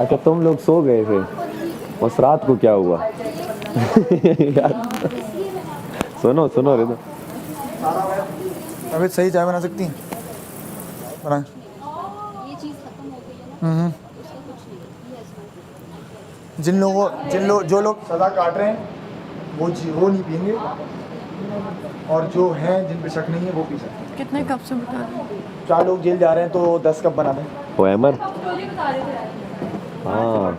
अच्छा तुम लोग सो गए थे, उस रात को क्या हुआ? यार सुनो रे तो। अभी सही चाय बना सकती हैं? बना। ये चीज़ खत्म हो गई है ना, उसका कुछ नहीं है, जो लोग सजा काट रहे हैं वो नहीं पियेंगे, और जो हैं जिन पे शक नहीं है वो पी सकते हैं। कितने कप से बता रहे हैं? 4 लोग जेल जा रहे हैं तो 10 कप बना दें। वो अमर, हाँ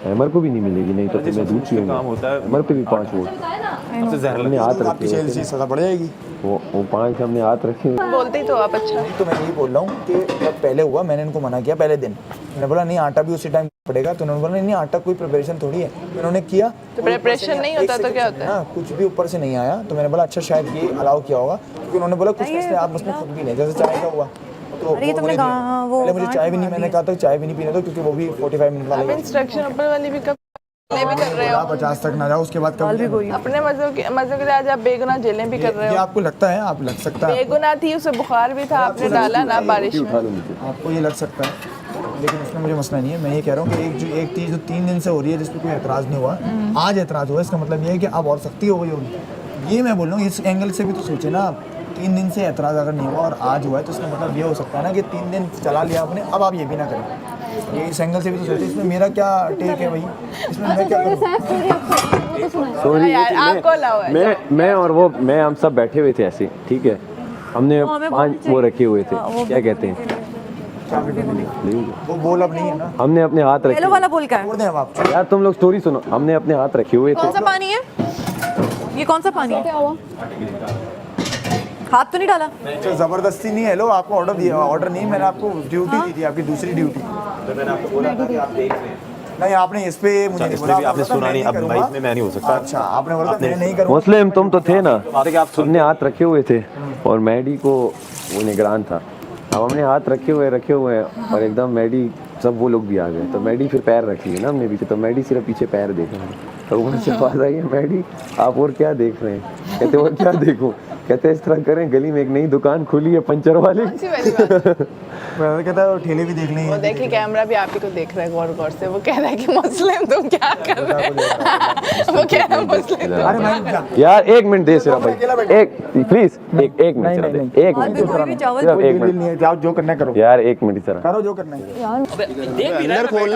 अमर को भी नहीं मिलेगी, नहीं तो तुम्हें दूध चाहिए। अमर पे भी 5 वोट हमने हाथ आपकी रखे जेल से सजा पड़ जाएगी। वो 5 हमने हाथ रखे। बोलते ही तो आप अच्छा। तो मैं यही बोल रहा हूँ कि जब पहले हुआ मैंने इनको मना किया पहले दिन, मैंने बोला नहीं आटा भी उसी टाइम पड़ेगा, तो उन्होंने बोला नहीं आटा कोई प्रिपरेशन थोड़ी है, उन्होंने किया तो प्रिपरेशन नहीं होता तो क्या होता है? हाँ कुछ भी ऊपर से नहीं आया, तो मैंने बोला अच्छा शायद ये अलाउ किया होगा, क्योंकि उन्होंने बोला कुछ मसले आप उसमें खुद भी नहीं, जैसे चाय का हुआ तो अरे तुमने कहा वो पहले मुझे चाय भी नहीं, मैंने कहा था चाय भी नहीं पीने दो क्योंकि वो भी 45 मिनट आप वाला इंस्ट्रक्शन ऊपर वाली भी कब भी कर रहे हो? 50 तक ना जाओ उसके बाद कभी भी अपने मजे के लिए आज आप बेगुनाह जेलें भी कर रहे ये हो। आपको लगता है, आप लग सकता है, बेगुनाह थी, उसे बुखार भी था, आपने डाला ना बारिश में। आपको ये लग सकता है, लेकिन उसमें मुझे मसला नहीं है। मैं ये कह रहा हूँ कि एक चीज़ जो 3 दिन से हो रही है जिस पर कोई एतराज़ नहीं हुआ, आज एतराज़ हुआ, इसका मतलब ये है कि अब और सख्ती हो गई होगी। ये मैं बोल रहा हूँ, इस एंगल से भी तो सोचे ना आप, 3 दिन से एतराज़ अगर नहीं हुआ और आज हुआ है तो इसका मतलब ये हो सकता है ना कि 3 दिन चला लिया आपने, अब आप ये भी ना करें। ये इस एंगल से भी तो सोचे, इसमें मेरा क्या टेक है भाई, इसमें मैं क्या करूँ? सॉरी यार आपको अलाउ है। मैं और वो हम सब बैठे हुए थे ऐसे, ठीक है, हमने 5 वो रखे हुए थे, क्या कहते हैं, वो बोल अब नहीं है ना, हमने अपने हाथ रखे। येलो वाला बोल का है? छोड़ दें अब आप। यार तुम लोग स्टोरी सुनो, हमने अपने हाथ रखे हुए थे। कौन सा पानी है ये? कौन सा पानी है? हाथ तो नहीं डाला? ज़बरदस्ती नहीं है, लो आपको ऑर्डर दिया, ऑर्डर नहीं, मैंने आपको ड्यूटी दी थी, आपकी दूसरी ड्यूटी। मैंने आपको बोला था कि आप देख रहे हैं। नहीं आपने इस पे मुझे नहीं बोला, आपने सुना नहीं, अब भाई इसमें मैं नहीं हो सकता। अच्छा आपने बोला था मैं नहीं करूँगा। मुस्लिम तुम तो थे ना, हमने हाथ रखे हुए थे और मैडी को वो निगरान था, अब हमने हाथ रखे हुए और एकदम मैडी सब वो लोग भी आ गए, तो मैडी फिर पैर रख लिए ना हमने पीछे, तो मैडी सिर्फ पीछे पैर देख रहे हैं, तो वहाँ से पास आई है मैडी, आप और क्या देख रहे हैं? कहते और क्या देखूं? कहते इस तरह करें, गली में एक नई दुकान खुली है पंचर वाली। अच्छी वाली बात। मैं कहता है ठेले भी देख वो लेंगे। देखिए कैमरा भी आप ही को देख रहा है गौर से, वो कह रहा है कि मुस्लिम तुम क्या कर रहे हो? वो कह रहा है मुस्लिम। अरे मैं क्या यार 1 मिनट दे सिर्फ भाई, एक प्लीज, एक मिनट सिर्फ दे, 1 मिनट सिर्फ 1 मिनट नहीं है, जाओ जो करना है करो, यार 1 मिनट जरा। करो जो करना है।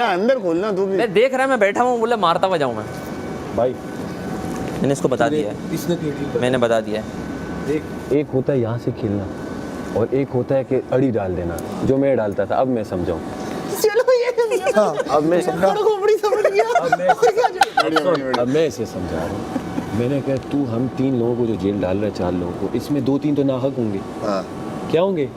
अंदर खोलना तू भी। मैं देख रहा है, मैं बैठा हूँ, बोला मारता हुआ जाऊँ मैं। भाई मैंने इसको बता दिया है, मैंने बता दिया है। एक होता है यहाँ से खेलना और एक होता है कि अड़ी डाल देना, जो मैं डालता था, अब मैं समझाऊँ। अब मैं इसे समझा रहा हूँ। मैंने कहा तू हम 3 लोगों को जो जेल डाल रहा है, 4 लोगों को, इसमें 2-3 तो नाहक होंगे। क्या होंगे?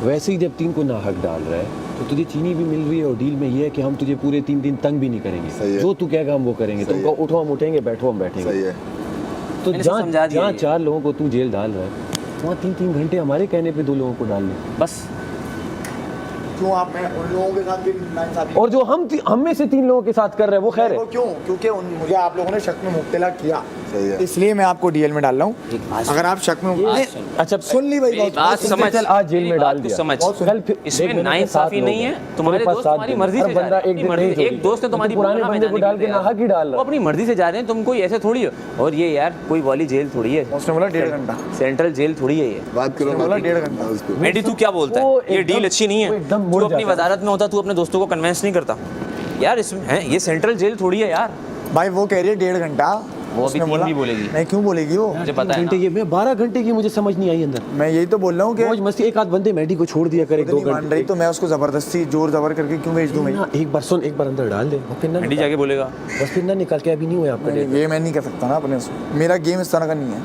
वैसे ही जब 3 को नाहक डाल रहा है तो तुझे चीनी भी मिल रही है और डील में ये है कि हम तुझे पूरे 3 दिन तंग भी नहीं करेंगे, जो तू कहेगा हम वो करेंगे, तुमको उठो हम उठेंगे, बैठो हम बैठेंगे। तो जहाँ 4 लोगों को तू जेल डाल रहा है, वहाँ 3-3 घंटे हमारे कहने पे 2 लोगों को डाल ले बस। क्यों आप मैं उन लोगों के साथ भी नाइंसाफी, और जो हम में से 3 लोगों के साथ कर रहे हैं वो खैर है। क्यों? क्योंकि मुझे आप लोगों ने शक में मुब्तला किया, इसलिए मैं आपको डीएल में डाल रहा हूँ। अगर आप शक में अच्छा सुन ली भाई, बात समझ, चल आज जेल में डाल दिया, समझ, कल फिर इसमें नाइंसाफी नहीं है, तुम्हारे दोस्त तुम्हारी मर्जी से जा रहे हैं, एक दोस्त ने तुम्हारी पुराने बंदे को डाल के नाहक ही डाल वो रहा अपनी मर्जी से जा रहे हैं, तुम कोई ऐसे थोड़ी हो। और ये यार कोई वाली जेल थोड़ी है, उसने बोला 1.5 घंटा, सेंट्रल जेल थोड़ी है ये। बात करो, बोला 1.5 घंटा। मेडी तू क्या बोलता है? ये डील अच्छी नहीं है, तू अपनी वजारत में होता, तू अपने दोस्तों को कन्विंस नहीं करता यार, इसमें है ये सेंट्रल जेल थोड़ी है यार। भाई वो कह रही है 1.5 घंटा, वो अभी 3 भी बोलेगी। नहीं क्यों बोलेगी वो? मुझे पता है घंटे की, मैं 12 घंटे की मुझे समझ नहीं आई अंदर। मैं यही तो बोल रहा हूँ कि मौज मस्ती, एक आध बंदे मैडी को छोड़ दिया करे 2 नहीं मान घंटे, रही तो मैं उसको जबरदस्ती जोर जबर करके क्यों भेज दूं मैं? एक बार सुन, एक बार अंदर डाल दे, फिर ना मेडी जाके बोलेगा बस, फिर ना निकाल के, अभी नहीं हुआ आपका डेट। ये मैं नहीं कर सकता ना अपने से, मेरा गेम इस तरह का नहीं है,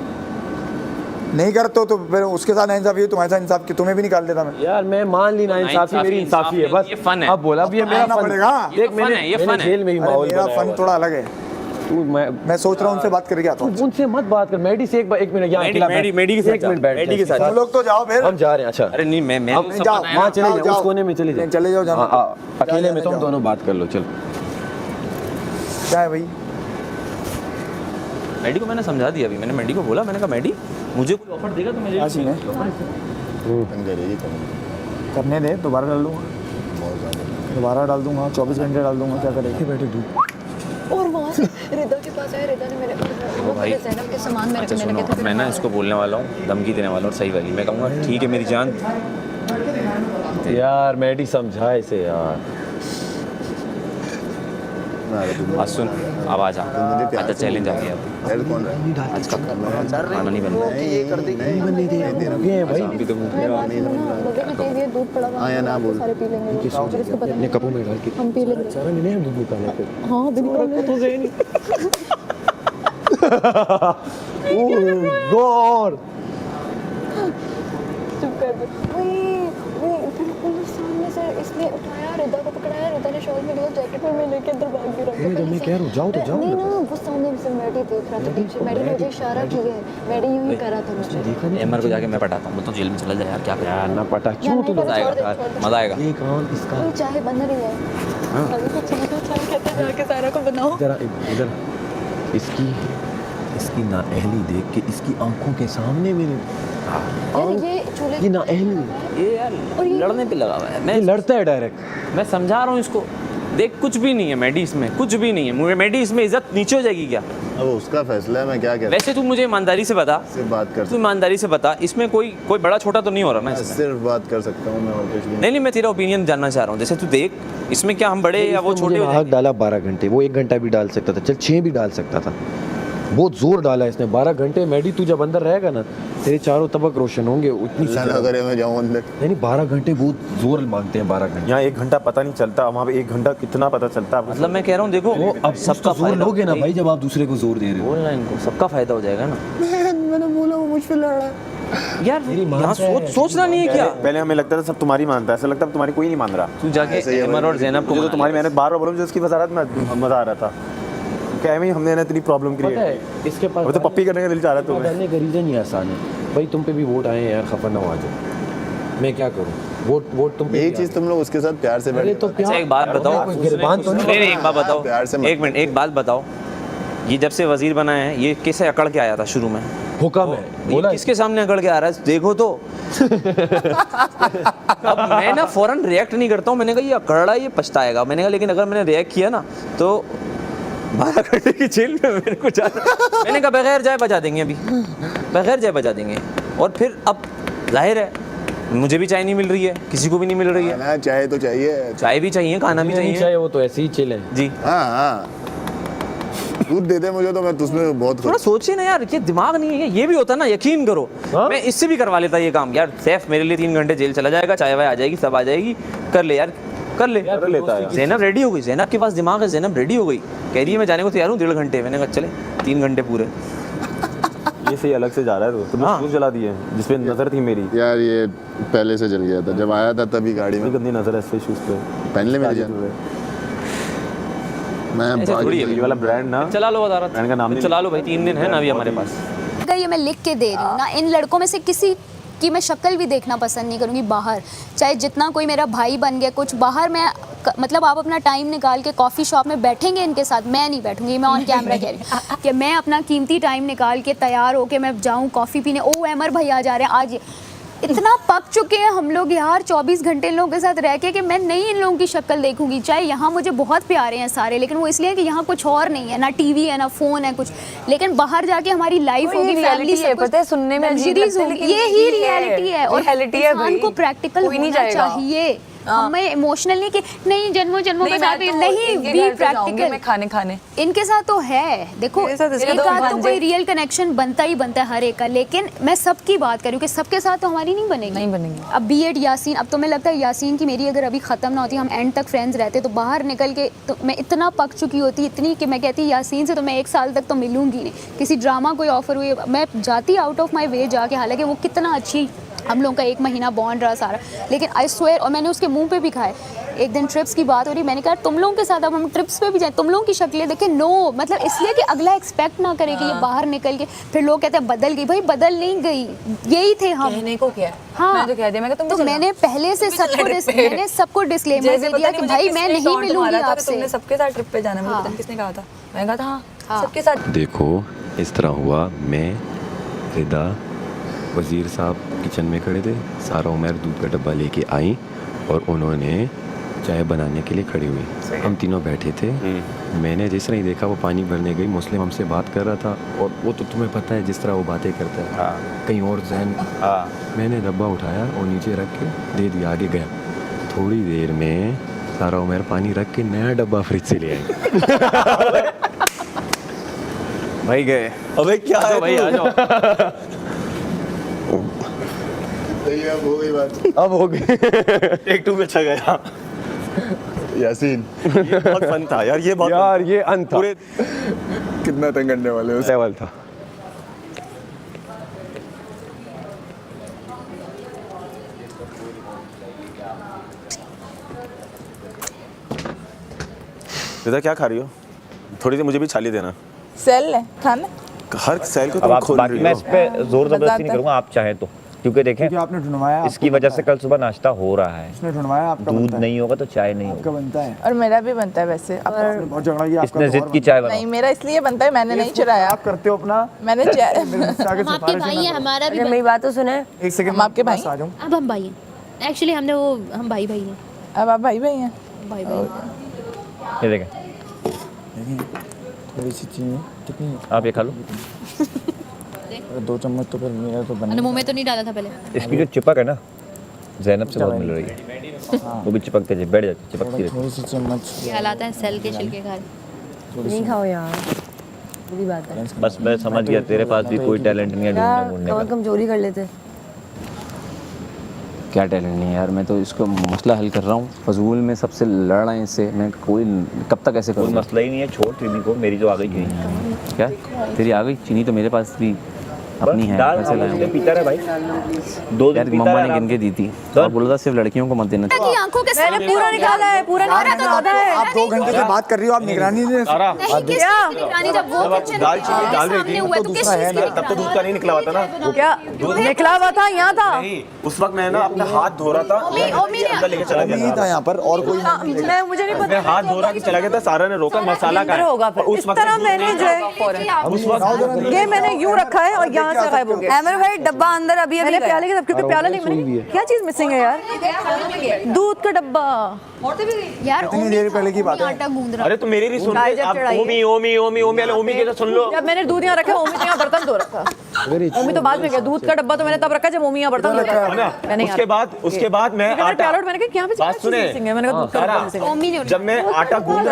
नहीं करते तो फिर उसके साथ इंसाफी है, तुम्हारे साथ इंसाफ की तुम्हें भी निकाल देता मैं। यार मैं मान ली ना इंसाफी, मेरी इंसाफी है बस, ये फन है। अब बोला, अब ये मेरा फन पड़ेगा। देख मैंने जेल में ही माहौल मेरा बनाया फन हुआ थोड़ा अलग है, तू मैं सोच रहा हूँ उनसे बात करके आता हूँ। उनसे मत बात कर, मैडी से एक मिनट यहाँ अकेला बैठ, मेडी के साथ 1 मिनट बैठ, मेडी के साथ तुम लोग तो जाओ फिर, हम जा रहे हैं। अच्छा अरे नहीं मैं जाओ वहाँ चले जाओ, उस कोने में चले जाओ, चले जाओ, जाओ अकेले में तुम दोनों बात कर लो, चलो। क्या है भाई? मेडी को मैंने समझा दिया अभी, मैंने मेडी को बोला, मैंने कहा मेडी मुझे कोई ऑफर देगा तो मैं ले लूंगा। करने दे, दोबारा डाल दूँगा, दोबारा डाल दूँगा, 24 घंटे डाल दूँगा, क्या करेंगे बैठे तू। और वहाँ से रिदा के पास आया, रिदा ने मेरे भाई ज़ैनब के सामान मेरे अच्छा मैंने सुनो, कहा था मैं ना इसको बोलने वाला हूँ, धमकी देने वाला हूँ सही वाली। मैं कहूँगा ठीक है मेरी जान, यार मैडी समझा इसे यार। आज सुन अब आ जा, आज चैलेंज आ गया अब। आज का खाना नहीं बनना है। ये कर देंगे, नहीं बनने दे भाई। अभी तो मुंह में मगर में तेज है, दूध पड़ा हुआ है, ना बोल सारे पी लेंगे वो। और इसको पता अपने कपों में डाल के हम पी लेंगे। सारा नहीं दूध निकालने पे। हाँ बिल्कुल तो ज़ेन ओह गॉड, चुप कर दे। वही बिल्कुल सामने से इसने उठाया, रिदा को पकड़ाया, रिदा ने शॉल में लिया, जैकेट में मैं लेके अंदर भाग गिरा। जब मैं कह रहा हूँ जाओ तो जाओ। नहीं ना, वो सामने से मैडी देख रहा था पीछे, मैडी ने मुझे इशारा किया है, मैडी यूं ही कर रहा था मुझे। एमआर को जाके मैं पटाता हूँ, तो जेल में चला जाए यार, क्या यार ना पटा क्यों तो मजा आएगा यार, मजा आएगा। एक आंख इसका कोई चाहे बंद नहीं है। अभी तो चाहे कहते जाके सारा को बनाओ। जरा इधर इसकी नाअहली देख के इसकी आंखों के सामने मेरे यार ये चूल्हे ये नाअहली ये यार लड़ने पे लगा हुआ है। ये लड़ता है डायरेक्ट। मैं समझा रहा हूँ इसको, देख कुछ भी नहीं है मैडी इसमें, कुछ भी नहीं है। मुझे मैडी इसमें इज्जत नीचे हो जाएगी क्या? अब उसका फैसला है, मैं क्या कह वैसे तू मुझे ईमानदारी से बता, से बात कर तू ईमानदारी से बता, इसमें कोई बड़ा छोटा तो नहीं हो रहा ना इसमें? सिर्फ बात कर सकता हूँ मैं, और कुछ भी नहीं मैं तेरा ओपिनियन जानना चाह रहा हूँ। जैसे तू देख इसमें क्या हम बड़े या वो छोटे हो हक डाला 12 घंटे, वो 1 घंटा भी डाल सकता था, चल 6 भी डाल सकता था। बहुत जोर डाला इसने 12 घंटे। मैडी तू जब अंदर रहेगा ना तेरे चारों तबक रोशन होंगे। उतनी अल्लाह ना करे मैं जाऊँ अंदर। नहीं 12 घंटे बहुत जोर मांगते हैं 12 घंटे। यहाँ 1 घंटा पता नहीं चलता, वहाँ पे 1 घंटा कितना पता चलता है। मतलब मैं कह रहा हूँ देखो वो अब सबका जोर लोगे ना भाई जब आप दूसरे को जोर दे रहे हो। बोलना इनको, सबका फायदा हो जाएगा ना मैंने बोला वो मुझ पे लड़ रहा है। यार। यहाँ सोचना नहीं है क्या? पहले हमें लगता था सब तुम्हारी मानता है, ऐसा लगता है तुम्हारी कोई नहीं मान रहा। तू जाके एमर और ज़ैनब को मुझे तो मना तुम्हारी ले। मेहनत बार-बार बोलूं, मुझे उसकी वजारत में मजा आ रहा था। क्या में हमने ना इतनी प्रॉब्लम पता क्रिएट है इसके पास वो तो पप्पी करने का दिल चाह रहा है तुम्हें। डालने का रीज़न ही आसान है भाई। तुम पे भी वोट आए हैं यार, खफा ना हो आ जाओ। मैं क्या करूँ, वोट तुम पे यही ही चीज़ तुम लोग उसके साथ प्यार से अरे बैठे तो अच्छा एक बात बताओ, कोई गिरबान तो नहीं। नहीं एक बात बताओ, प्यार से मत- एक मिनट एक बात बताओ, ये जब से वजीर बना है ये कैसे अकड़ के आया था शुरू में? हुक्म है ये बोला किसके सामने अकड़ के आ रहा है देखो तो। अब मैं ना फौरन रिएक्ट नहीं करता हूँ। मैंने कहा ये अकड़ रहा है, ये पछताएगा। मैंने कहा लेकिन अगर मैंने रिएक्ट किया ना तो 12 घंटे की जेल में मेरे को जाना। मैंने कहा बगैर जाए बजा देंगे, अभी बगैर जाए बजा देंगे। और फिर अब जाहिर है मुझे भी चाय नहीं मिल रही है, किसी को भी नहीं मिल रही है। खाना चाहे तो चाहिए। चाय भी चाहिए, खाना भी नहीं चाहिए चाहिए, वो तो ऐसे ही चिल है जी। हाँ हाँ दूध दे दे मुझे तो मैं तुझमें बहुत थोड़ा सोचिए ना यार, ये दिमाग नहीं है। ये भी होता ना, यकीन करो हाँ? मैं इससे भी करवा लेता ये काम यार। सैफ मेरे लिए 3 घंटे जेल चला जाएगा, चाय वाय आ जाएगी, सब आ जाएगी, कर ले यार कर ले। कर लेता है। ज़ैनब रेडी हो गई, ज़ैनब के पास दिमाग है, ज़ैनब रेडी हो गई, कह रही है मैं जाने को तैयार हूँ 1.5 घंटे। मैंने कहा चले 3 घंटे पूरे। ये सही अलग से जा रहा है तो तुमने हाँ। शूज जला दिए जिस पे नजर थी मेरी। यार ये पहले से जल गया था जब आया था तभी गाड़ी में। इतनी गंदी नजर है इस पे शूज पे। पहन ले मेरी जान। मैं ऐसे थोड़ी है ये वाला ब्रांड ना, चला लो अदालत, ब्रांड का नाम नहीं चला लो भाई, 3 दिन है ना अभी हमारे पास। अगर ये मैं लिख के दे रही हूँ ना, इन लड़कों में से किसी की मैं शक्ल भी देखना पसंद नहीं करूँगी बाहर। चाहे जितना कोई मेरा भाई बन गया कुछ बाहर, मैं मतलब आप अपना टाइम निकाल के कॉफ़ी शॉप में बैठेंगे इनके साथ, मैं नहीं बैठूंगी। मैं ऑन कैमरा कह रही हूँ कि मैं अपना कीमती टाइम निकाल के तैयार होके मैं जाऊँ कॉफ़ी पीने। ओ अमर भैया जा रहे हैं आज। इतना पक चुके हैं हम लोग यार 24 घंटे इन लोगों के साथ रह के कि मैं नहीं इन लोगों की शक्ल देखूंगी। चाहे यहाँ मुझे बहुत प्यारे हैं सारे, लेकिन वो इसलिए कि यहाँ कुछ और नहीं है, ना टीवी है ना फोन है कुछ। लेकिन बाहर जाके हमारी लाइफ होगी, फैमिली से पता है, सुनने में अजीब लगता है, लेकिन ये ही रियलिटी है। और reality है इंसान भाई। को प्रैक्टिकल कोई नहीं होना जाएगा। चाहिए। हमें इमोशनल नहीं कि नहीं जन्मों जन्मों के साथ नहीं, बी मैं प्रैक्टिकल। खाने इनके साथ तो है, देखो मेरे साथ इसके एक दो साथ तो भांजे। कोई रियल कनेक्शन बनता ही बनता है हर एक का। लेकिन मैं सबकी बात करूँ कि सबके साथ तो हमारी नहीं बनेगी। नहीं बनेगी। अब बीएड यासीन, अब तो मैं लगता है यासीन की मेरी अगर अभी ख़त्म ना होती, हम एंड तक फ्रेंड्स रहते, तो बाहर निकल के तो मैं इतना पक चुकी होती, इतनी कि मैं कहती यासीन से तो मैं 1 साल तक तो मिलूंगी नहीं। किसी ड्रामा कोई ऑफर हुई मैं जाती आउट ऑफ माई वे जाके, हालांकि वो कितना अच्छी हम लोगों का 1 महीना बॉन्ड रहा सारा, लेकिन आई स्वेयर, और मैंने उसके मुंह पे भी खाए। एक दिन ट्रिप्स की बात हो रही, मैंने कहा तुम लोगों के साथ अब हम ट्रिप्स पे भी जाएं, तुम लोगों की शक्लें देखें। नो मतलब इसलिए कि अगला एक्सपेक्ट ना करे कि ये बाहर निकल के फिर लोग कहते हैं बदल गई। भाई बदल नहीं गई, यही थे हम। कहने को क्या? हाँ मैं तो कह दिया, मैं कहा तुम तो भी चलो। मैंने पहले से सबको डिस्क्लेमर जैसे दे पता दिया नहीं कि मुझे भाई किसने मैं नहीं taunt मिलूंगी मारा था कि आपसे। तुमने सबके साथ ट्रिप पे जाना है, मुझे पता नहीं किसने कहा था। मैं कहा था हाँ सबके साथ। देखो इस तरह हुआ, मैं रिदा, वज़ीर साहब किचन में खड़े थे, सारा उमर दूध का डब्बा लेके आई और उन्होंने चाय बनाने के लिए खड़ी हुई। हम तीनों बैठे थे। मैंने जिस तरह ही देखा वो पानी भरने गई, मुस्लिम हमसे बात कर रहा था और वो तो तुम्हें पता है जिस तरह वो बातें करता है, कहीं और जहन। मैंने डब्बा उठाया और नीचे रख के दे दिया, आगे गया। थोड़ी देर में सारा उमर पानी रख के नया डब्बा फ्रिज से ले आई। भाई गए। अबे क्या है भाई, आ जाओ। अब हो गई बात। अब हो गई। एक टू में अच्छा गया यासीन, ये बहुत फन था यार, ये बहुत यार ये अंत था, पूरे कितना तंग करने वाले हो। लेवल था। रिदा क्या खा रही हो? थोड़ी सी मुझे भी छाली देना। सेल है खाना। हर सेल को अब तुम आप खोल बाकी रही मैं हो। इस पे जोर जबरदस्ती नहीं करूंगा, आप चाहें तो, क्योंकि देखें क्योंकि आपने ढूंढवाया, इसकी वजह से कल सुबह नाश्ता हो रहा है। इसने ढूंढवाया, आपका दूध बनता है। नहीं होगा तो चाय नहीं आपका होगी। बनता है। और मेरा भी बनता है वैसे। आपने बहुत झगड़ा किया, आपका इसने तो जिद और की बनता चाय नहीं, बनाओ। मेरा इसलिए बनता है, मैंने नहीं चुराया। आप करते हो अपना। मैंने मेरे मुझसे आगे हम आपके सिफारिश भाई ना हैं, करो। हमारा भी अगर मेरी बात तो सुने। एक सेकंड हम आपके भाई आ जाऊं। अब हम भाई हैं। एक्चुअली हमने वो हम भाई भाई हैं, अब आप भाई भाई हैं। भाई भाई। ये देखें, थोड़ी सी चीज़ कितनी, आप ये खा लो। 2 चम्मच तो फिर मेरा तो मैंने बना। मुंह में तो नहीं डाला था पहले। इसकी जो चिपक है ना, ज़ैनब से बहुत मिल रही है। वो भी चिपकते जी बैठ जाती, चिपकती रहती। थोड़ी सी चम्मच ये हालात हैं सेल के छिलके खा। नहीं खाओ यार, बुरी बात है बस मैं समझ गया, तेरे पास भी कोई टैलेंट नहीं है यार, ढूंढने ढूंढने कमर का। कमजोरी कर लेते। क्या टैलेंट नहीं है यार, मैं तो इसको मसला हल कर रहा हूँ। फजूल में सबसे लड़ रहे हैं इससे, मैं कोई कब तक ऐसे कोई करूँगा? मसला ही नहीं है, छोड़ चीनी को, मेरी जो आ गई चीनी। क्या तेरी आ गई चीनी? तो मेरे पास भी अपनी है, डाल, पैसे लाया हूँ। पीता रहे भाई, 2 यार दिन पीता मम्मा रहे ने आराम गिन के से। दी थी और बोला था सिर्फ लड़कियों को मत देना। की आंखों के मैंने सामने पूरा निकाला है, पूरा निकाला तो पता है। आप 2 घंटे से बात कर रही हो, आप निगरानी नहीं। नहीं किस चीज़ की निगरानी, जब वो किचन दाल चीनी डाल रही थी, हुआ तो किस चीज़ की तब तो दूध का नहीं निकला हुआ था ना। क्या निकला हुआ था? यहाँ था। नहीं, उस वक्त मैं ना अपना हाथ धो रहा था, अंदर लेके चला नहीं गया था यहाँ पर और कोई। मैं मुझे नहीं मैं पता। हाथ धो रहा कि चला गया था, सारा ने रोका, मसाला का होगा फिर। उस इस वक्त तरह मैंने जो है उस वक्त ये मैंने यूं रखा है और यहाँ से गायब हो गया। एमर भाई डब्बा अंदर अभी मैंने प्याले के, क्योंकि प्याला नहीं, मैंने क्या चीज मिसिंग है यार? दूध का डब्बा। यार इतनी देर पहले की बात है। आटा गूंद रहा। अरे तो मेरी भी सुन ले, आप ओमी ओमी ओमी ओमी वाले ओमी के तो सुन लो। जब मैंने दूध यहाँ रखा, ओमी तो यहाँ बर्तन धो रखा। ओमी तो बाद में गया, दूध का डब्बा तो मैंने तब रखा जब ओमी यहाँ बर्तन धो रखा। है ना? मैंने उसके बाद मैं आटा, प्याला मैंने कहा क्या बात सुने, मैंने कहा दूध का डब्बा मिसिंग है। ओमी ने जब मैं आटा गूंद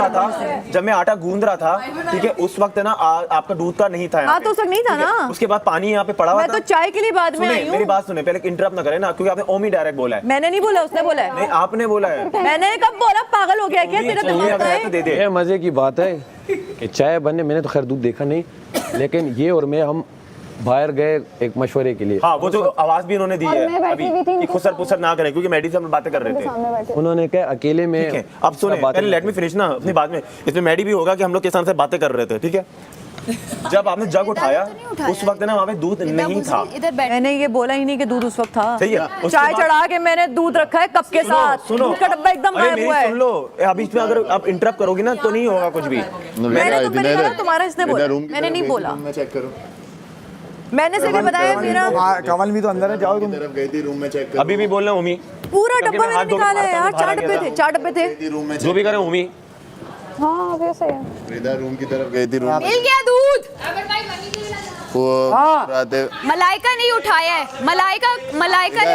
रहा था, ठीक है, उस वक्त ना आपका दूध का नहीं था। हाँ तो उस वक्त नहीं था ना। उसके बाद पानी यहाँ पे पड़ा हुआ मैं था। तो चाय के लिए बाद में आई सुने, हूँ। मेरी बात सुने, पहले इंटरप्ट ना करें ना, क्योंकि आपने ओमी डायरेक्ट बोला है। मैंने नहीं बोला, उसने बोला है। नहीं, आपने बोला है। मैंने कब बोला? पागल हो गया क्या तेरा ओमी दिमाग? अगर है तो दे दे। ये मज़े की बात है कि चाय बनने, मैंने तो खैर दूध देखा नहीं, लेकिन ये और मैं हम बाहर गए एक मशवरे के लिए। हाँ, वो जो आवाज भी इन्होंने दी और है मैं बैठी अभी हुई थी, कि खुसर पुसर ना करें, क्योंकि मैडी से हम बातें कर रहे थे। उन्होंने कहा अकेले में। ठीक है, अब सुने, पहले लेट मी फिनिश ना अपनी बात में। इसमें मैडी भी होगा कि हम लोग किसान से बातें कर रहे थे, ठीक है। जब आपने जग उठाया उस वक्त ना वहाँ पे दूध नहीं था। इधर बैठ। मैंने ये बोला ही नहीं कि दूध उस वक्त था। सही है, उसके चाय बाद- चढ़ा के मैंने दूध रखा है कप के साथ। सुनो, दूध का डब्बा एकदम अरे गायब मेरी हुआ है। सुन लो, अभी इसमें अगर आप इंटरप्ट करोगी ना तो नहीं होगा कुछ भी। मैंने तो पहले कहा तुम्हारा, इसने बोला, मैंने नहीं बोला। मैं चेक करो। मैंने सिर्फ ये बताया मेरा कमल भी तो अंदर है, जाओ तुम। तरफ गई थी, रूम में चेक करो। अभी भी बोल रहे ओमी, पूरा क्योंकि डब्बा मैं हाथ मैंने धो के निकाला है यार। बाहर 4 गया डब्बे था। थे, 4 डब्बे थे। थी रूम में जो भी करे ओमी। हाँ वैसे है। रिदा रूम की तरफ गई थी, रूम में मिल गया दूध। वो रात मलाइका नहीं उठाया है, मलाइका ने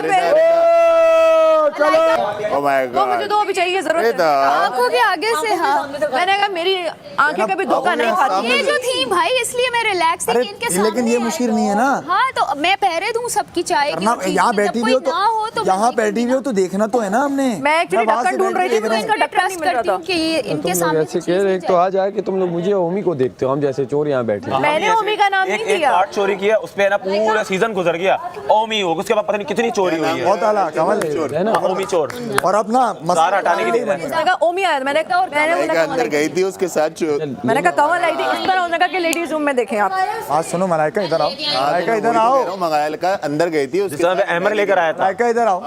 ओ माय तो मुझे गॉड। तो अभी चाहिए जरूरत है। रिदा आंखों के आगे से। हाँ मैंने कहा मेरी आंखें कभी धोखा नहीं खाती। ये जो थी भाई, इसलिए मैं रिलैक्स थी अरे कि इनके सामने लेकिन ये मुश्किल नहीं है ना। हाँ तो मैं पहरे दूं सबकी चाय की करना, और चीज़ यहाँ की, बैठी जब हुई हो कोई ना हो तो, मैं यहाँ देखूंगी बैठी हुई हो तो देखना तो है ना हमने। मैं एक्चुअली वहाँ से ढक्कन ढूंढ रही थी, देख तो रहा हूँ। इनका ढक्कन नहीं ट्रस्ट मिल रहा करती था। हूँ कि ये तुम इनके लोग सामने ऐसे चीज़ कह रहे, मिल एक तो आ जाए कि तुम लोग मुझे ओमी को देखते हो, हम जैसे चोर यहाँ बैठे हैं। मैंने ओमी का नाम नहीं एक दिया। कार्ड चोरी किया, उस पे ना पूरा सीजन गुजर गया। ओमी हो, उसके बाद पता नहीं कितनी चोरी हुई है। बहुत आला कमल है ना? हाँ, ओमी चोर। और अपना सारा हटाने की उसने कहा ओमी आया, मैंने बोला का कमल अंदर आई गई थी उसके साथ मैंने कहा कमल आई थी। इस तरह उन्होंने कहा कि लेडीज रूम में देखें आप। आज सुनो मलाइका इधर आओ, मलाइका इधर आओ, मंगाया का अंदर गई थी उसके जिस अहमर लेकर आया था। मलाइका इधर आओ।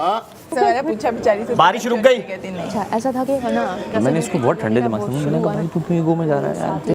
तो मैंने पूछा बेचारी से, बारिश रुक गई। कहती नहीं। ऐसा था कि है ना, मैंने इसको बहुत ठंडे दिमाग से मैंने कहा भाई तू क्यों ईगो में जा रहा है यार।